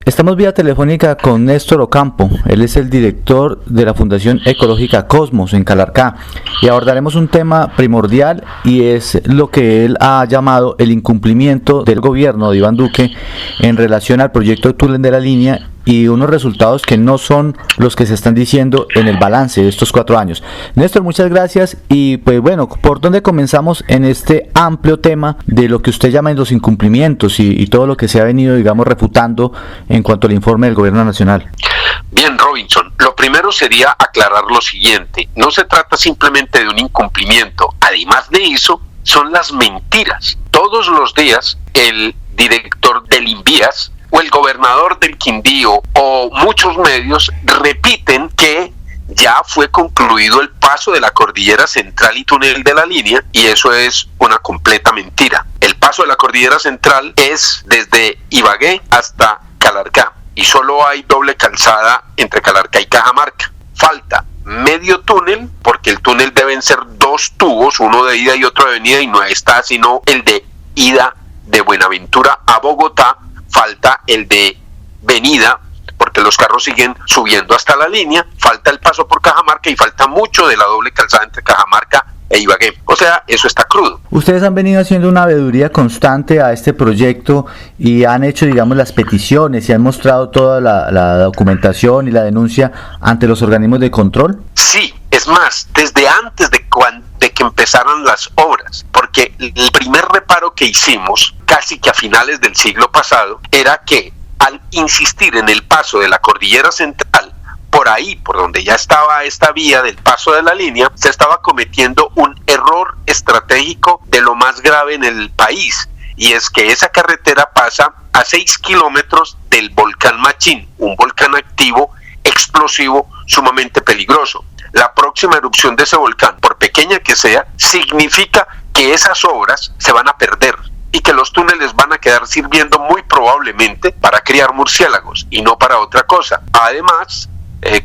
Estamos vía telefónica con Néstor Ocampo. Él es el director de la Fundación Ecológica Cosmos en Calarcá y abordaremos un tema primordial y es lo que él ha llamado el incumplimiento del gobierno de Iván Duque en relación al proyecto Túnel de la Línea y unos resultados que no son los que se están diciendo en el balance de estos 4 años. Néstor, muchas gracias y pues bueno, ¿por dónde comenzamos en este amplio tema de lo que usted llama los incumplimientos y todo lo que se ha venido, digamos, refutando en cuanto al informe del gobierno nacional? Bien, Robinson, lo primero sería aclarar lo siguiente: no se trata simplemente de un incumplimiento, además de eso, son las mentiras. Todos los días el director del INVIAS o el gobernador del Quindío o muchos medios repiten que ya fue concluido el paso de la Cordillera Central y Túnel de la Línea, y eso es una completa mentira. El paso de la Cordillera Central es desde Ibagué hasta Calarcá y solo hay doble calzada entre Calarcá y Cajamarca. Falta medio túnel, porque el túnel deben ser 2 tubos, uno de ida y otro de venida, y no está sino el de ida de Buenaventura a Bogotá. Falta el de venida, porque los carros siguen subiendo hasta la línea. Falta el paso por Cajamarca y falta mucho de la doble calzada entre Cajamarca e Ibagué. O sea, eso está crudo. Ustedes han venido haciendo una veeduría constante a este proyecto y han hecho, digamos, las peticiones y han mostrado toda la documentación y la denuncia ante los organismos de control. Sí, es más, desde antes de que empezaran las obras, porque el primer reparo que hicimos, casi que a finales del siglo pasado, era que al insistir en el paso de la Cordillera Central, por ahí, por donde ya estaba esta vía del paso de la línea, se estaba cometiendo un error estratégico de lo más grave en el país, y es que esa carretera pasa a 6 kilómetros del volcán Machín, un volcán activo, explosivo, sumamente peligroso. La próxima erupción de ese volcán, por pequeña que sea, significa que esas obras se van a perder y que los túneles van a quedar sirviendo muy probablemente para criar murciélagos y no para otra cosa. Además,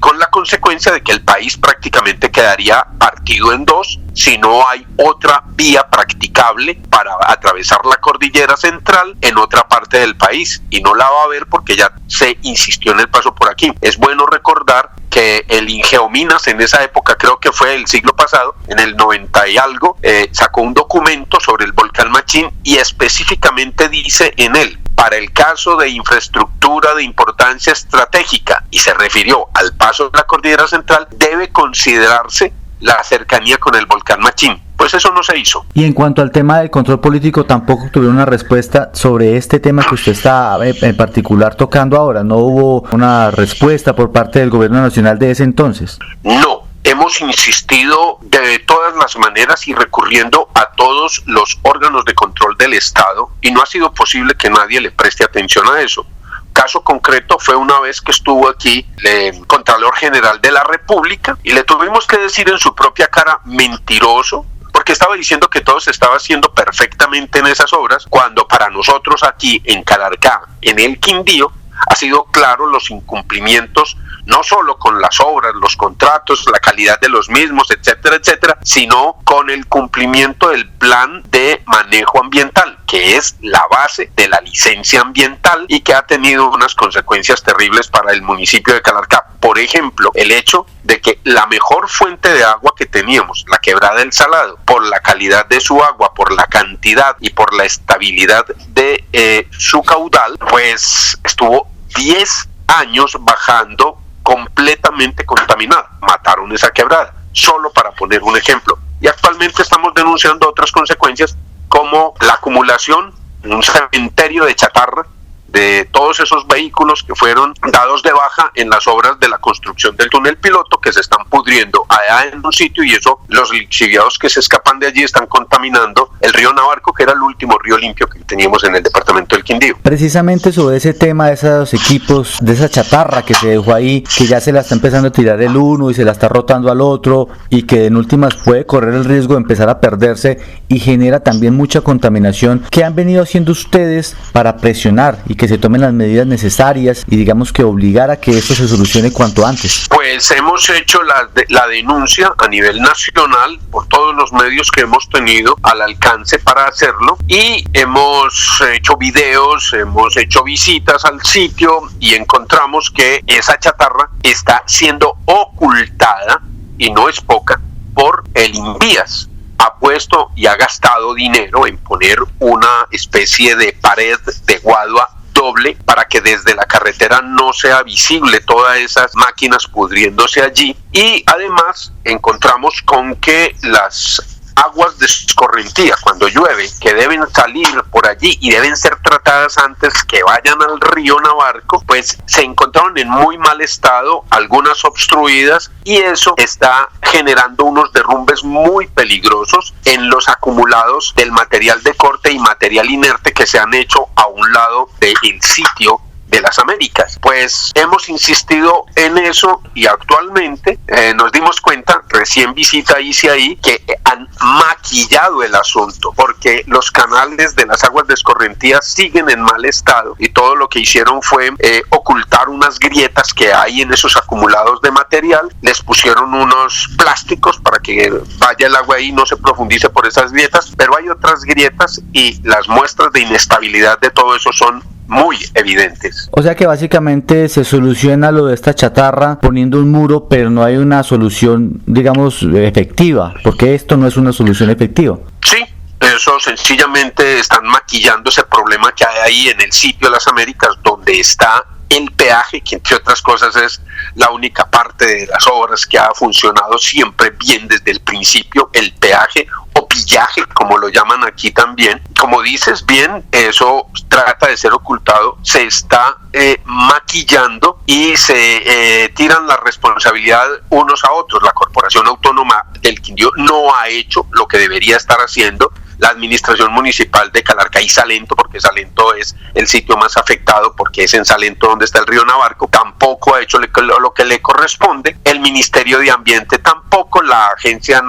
con la consecuencia de que el país prácticamente quedaría partido en 2 si no hay otra vía practicable para atravesar la Cordillera Central en otra parte del país, y no la va a haber porque ya se insistió en el paso por aquí. Es bueno recordar que el Ingeominas en esa época, creo que fue el siglo pasado, en el 90 y algo, sacó un documento sobre el volcán Machín y específicamente dice en él: para el caso de infraestructura de importancia estratégica, y se refirió al paso de la Cordillera Central, debe considerarse la cercanía con el volcán Machín. Pues eso no se hizo. Y en cuanto al tema del control político, tampoco tuvieron una respuesta sobre este tema que usted está en particular tocando ahora. ¿No hubo una respuesta por parte del gobierno nacional de ese entonces? No. Hemos insistido de todas las maneras y recurriendo a todos los órganos de control del Estado, y no ha sido posible que nadie le preste atención a eso. Caso concreto fue una vez que estuvo aquí el Contralor General de la República y le tuvimos que decir en su propia cara: mentiroso, porque estaba diciendo que todo se estaba haciendo perfectamente en esas obras, cuando para nosotros aquí en Calarcá, en el Quindío, ha sido claro los incumplimientos, no solo con las obras, los contratos, la calidad de los mismos, etcétera, etcétera, sino con el cumplimiento del plan de manejo ambiental, que es la base de la licencia ambiental y que ha tenido unas consecuencias terribles para el municipio de Calarcá. Por ejemplo, el hecho de que la mejor fuente de agua que teníamos, la Quebrada del Salado, por la calidad de su agua, por la cantidad y por la estabilidad de su caudal, pues estuvo 10 años bajando completamente contaminada. Mataron esa quebrada, solo para poner un ejemplo. Y actualmente estamos denunciando otras consecuencias, como la acumulación en un cementerio de chatarra de todos esos vehículos que fueron dados de baja en las obras de la construcción del túnel piloto, que se están pudriendo allá en un sitio, y eso, los lixiviados que se escapan de allí están contaminando el río Navarco, que era el último río limpio que teníamos en el departamento del Quindío. Precisamente sobre ese tema de esos equipos, de esa chatarra que se dejó ahí, que ya se la está empezando a tirar el uno y se la está rotando al otro, y que en últimas puede correr el riesgo de empezar a perderse y genera también mucha contaminación. ¿Qué han venido haciendo ustedes para presionar y que que se tomen las medidas necesarias y digamos que obligar a que esto se solucione cuanto antes? Pues hemos hecho la denuncia a nivel nacional por todos los medios que hemos tenido al alcance para hacerlo, y hemos hecho videos, hemos hecho visitas al sitio y encontramos que esa chatarra está siendo ocultada, y no es poca, por el Invías. Ha puesto y ha gastado dinero en poner una especie de pared de guadua doble para que desde la carretera no sea visible todas esas máquinas pudriéndose allí, y además encontramos con que las aguas de escorrentía cuando llueve, que deben salir por allí y deben ser tratadas antes que vayan al río Navarco, pues se encontraron en muy mal estado, algunas obstruidas, y eso está generando unos derrumbes muy peligrosos en los acumulados del material de corte y material inerte que se han hecho a un lado del sitio de las Américas. Pues hemos insistido en eso, y actualmente nos dimos cuenta, recién visita hice ahí, que han maquillado el asunto, porque los canales de las aguas de escorrentía siguen en mal estado, y todo lo que hicieron fue ocultar unas grietas que hay en esos acumulados de material. Les pusieron unos plásticos para que vaya el agua ahí y no se profundice por esas grietas, pero hay otras grietas y las muestras de inestabilidad de todo eso son muy evidentes. O sea que básicamente se soluciona lo de esta chatarra poniendo un muro, pero no hay una solución, digamos, efectiva, porque esto no es una solución efectiva. Sí, eso sencillamente están maquillando ese problema que hay ahí en el sitio de las Américas, donde está el peaje, que entre otras cosas es la única parte de las obras que ha funcionado siempre bien desde el principio, el peaje o pillaje, como lo llaman aquí también. Como dices bien, eso trata de ser ocultado, se está maquillando y se tiran la responsabilidad unos a otros. La Corporación Autónoma del Quindío no ha hecho lo que debería estar haciendo. La administración municipal de Calarcá y Salento, porque Salento es el sitio más afectado, porque es en Salento donde está el río Navarco, tampoco ha hecho lo que le corresponde. El Ministerio de Ambiente tampoco, la agencia,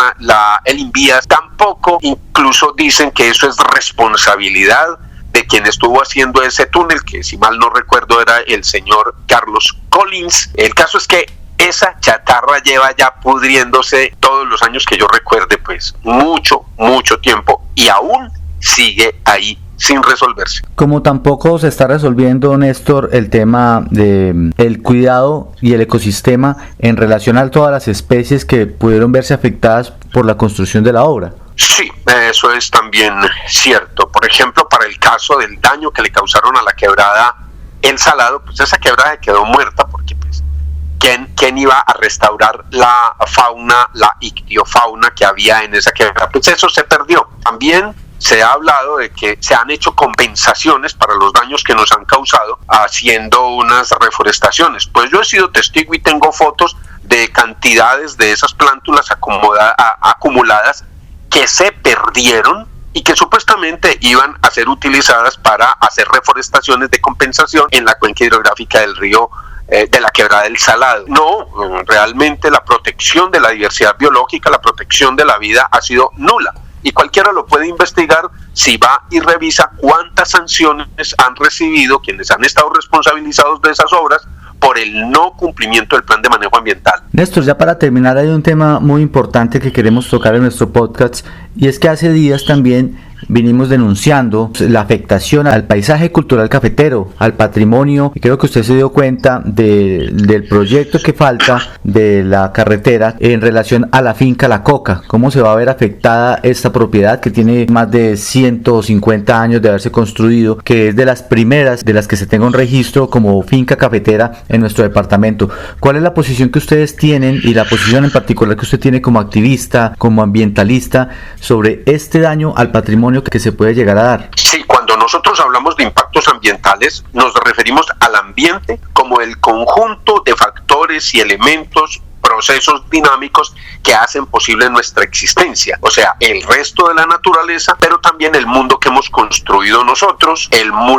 el Invías tampoco. Incluso dicen que eso es responsabilidad de quien estuvo haciendo ese túnel, que si mal no recuerdo era el señor Carlos Collins. El caso es que esa chatarra lleva ya pudriéndose todos los años que yo recuerde, pues mucho tiempo, y aún sigue ahí sin resolverse. Como tampoco se está resolviendo, Néstor, el tema de el cuidado y el ecosistema en relación a todas las especies que pudieron verse afectadas por la construcción de la obra. Sí, eso es también cierto. Por ejemplo, para el caso del daño que le causaron a la quebrada El Salado, pues esa quebrada quedó muerta, porque pues ¿quién iba a restaurar la fauna, la ictiofauna que había en esa quebrada? Pues eso se perdió. También se ha hablado de que se han hecho compensaciones para los daños que nos han causado haciendo unas reforestaciones. Pues yo he sido testigo y tengo fotos de cantidades de esas plántulas acumuladas que se perdieron y que supuestamente iban a ser utilizadas para hacer reforestaciones de compensación en la cuenca hidrográfica del río de la quebrada del Salado. No, realmente la protección de la diversidad biológica, la protección de la vida ha sido nula, y cualquiera lo puede investigar si va y revisa cuántas sanciones han recibido quienes han estado responsabilizados de esas obras por el no cumplimiento del plan de manejo ambiental. Néstor, ya para terminar, hay un tema muy importante que queremos tocar en nuestro podcast, y es que hace días también vinimos denunciando la afectación al paisaje cultural cafetero, al patrimonio, y creo que usted se dio cuenta del proyecto que falta de la carretera en relación a la finca La Coca. ¿Cómo se va a ver afectada esta propiedad que tiene más de 150 años de haberse construido, que es de las primeras de las que se tenga un registro como finca cafetera en nuestro departamento? ¿Cuál es la posición que ustedes tienen, y la posición en particular que usted tiene como activista, como ambientalista, sobre este daño al patrimonio que se puede llegar a dar? Sí, cuando nosotros hablamos de impactos ambientales, nos referimos al ambiente como el conjunto de factores y elementos, procesos dinámicos que hacen posible nuestra existencia, o sea, el resto de la naturaleza, pero también el mundo que hemos construido nosotros,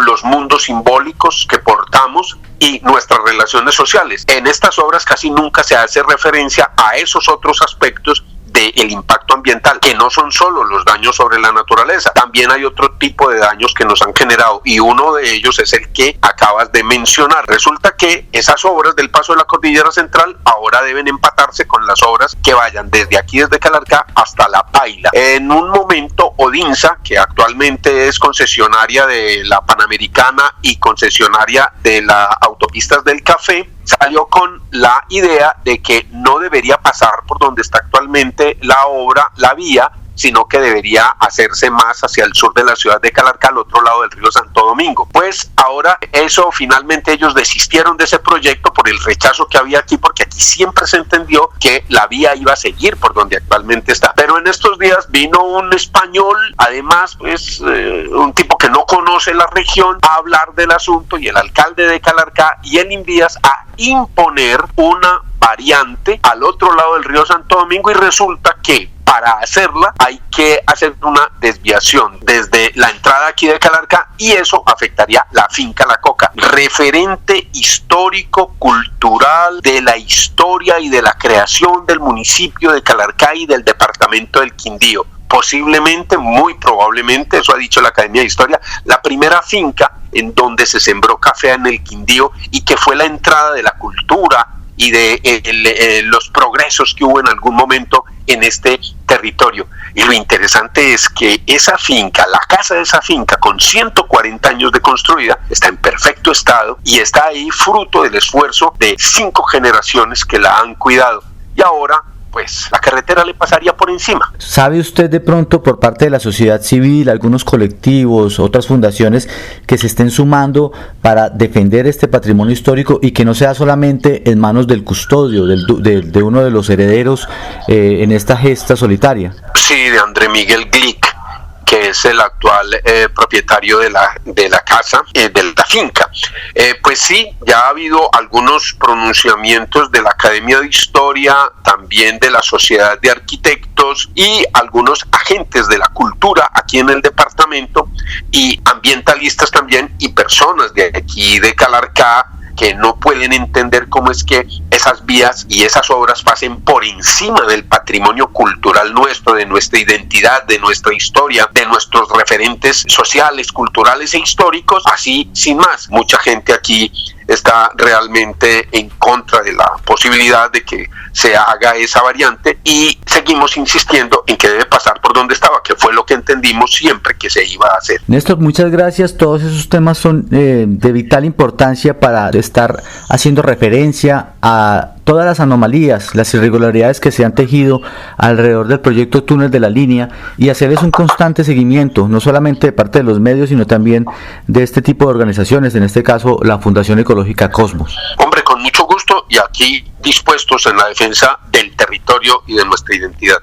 los mundos simbólicos que portamos y nuestras relaciones sociales. En estas obras casi nunca se hace referencia a esos otros aspectos del impacto ambiental, que no son solo los daños sobre la naturaleza, también hay otro tipo de daños que nos han generado, y uno de ellos es el que acabas de mencionar. Resulta que esas obras del paso de la Cordillera Central ahora deben empatarse con las obras que vayan desde aquí, desde Calarcá, hasta La Paila. En un momento, Odinsa, que actualmente es concesionaria de la Panamericana y concesionaria de las autopistas del Café, salió con la idea de que no debería pasar por donde está actualmente la obra, la vía, sino que debería hacerse más hacia el sur de la ciudad de Calarcá, al otro lado del río Santo Domingo. Pues ahora eso, finalmente ellos desistieron de ese proyecto por el rechazo que había aquí, porque aquí siempre se entendió que la vía iba a seguir por donde actualmente está. Pero en estos días vino un español, además pues un tipo que no conoce la región, a hablar del asunto, y el alcalde de Calarcá y el Invías a imponer una variante al otro lado del río Santo Domingo, y resulta que para hacerla hay que hacer una desviación desde la entrada aquí de Calarcá, y eso afectaría la finca La Coca, referente histórico, cultural de la historia y de la creación del municipio de Calarcá y del departamento del Quindío. Posiblemente, muy probablemente, eso ha dicho la Academia de Historia, la primera finca en donde se sembró café en el Quindío, y que fue la entrada de la cultura y de los progresos que hubo en algún momento en este territorio. Y lo interesante es que esa finca, la casa de esa finca, con 140 años de construida, está en perfecto estado y está ahí fruto del esfuerzo de 5 generaciones que la han cuidado. Y ahora pues la carretera le pasaría por encima. ¿Sabe usted de pronto, por parte de la sociedad civil, algunos colectivos, otras fundaciones que se estén sumando para defender este patrimonio histórico y que no sea solamente en manos del custodio, de uno de los herederos en esta gesta solitaria? Sí, de André Miguel Glick, que es el actual propietario de la casa, de la finca. Pues sí, ya ha habido algunos pronunciamientos de la Academia de Historia, también de la Sociedad de Arquitectos y algunos agentes de la cultura aquí en el departamento, y ambientalistas también, y personas de aquí de Calarcá, que no pueden entender cómo es que esas vías y esas obras pasen por encima del patrimonio cultural nuestro, de nuestra identidad, de nuestra historia, de nuestros referentes sociales, culturales e históricos, así sin más. Mucha gente aquí está realmente en contra de la posibilidad de que se haga esa variante, y seguimos insistiendo en que debe pasar por donde estaba, que fue lo que entendimos siempre que se iba a hacer. Néstor, muchas gracias. Todos esos temas son de vital importancia para estar haciendo referencia a todas las anomalías, las irregularidades que se han tejido alrededor del proyecto Túnel de la Línea, y hacerles un constante seguimiento, no solamente de parte de los medios, sino también de este tipo de organizaciones, en este caso la Fundación Ecológica Cosmos. Hombre, con mucho gusto, y aquí dispuestos en la defensa del territorio y de nuestra identidad.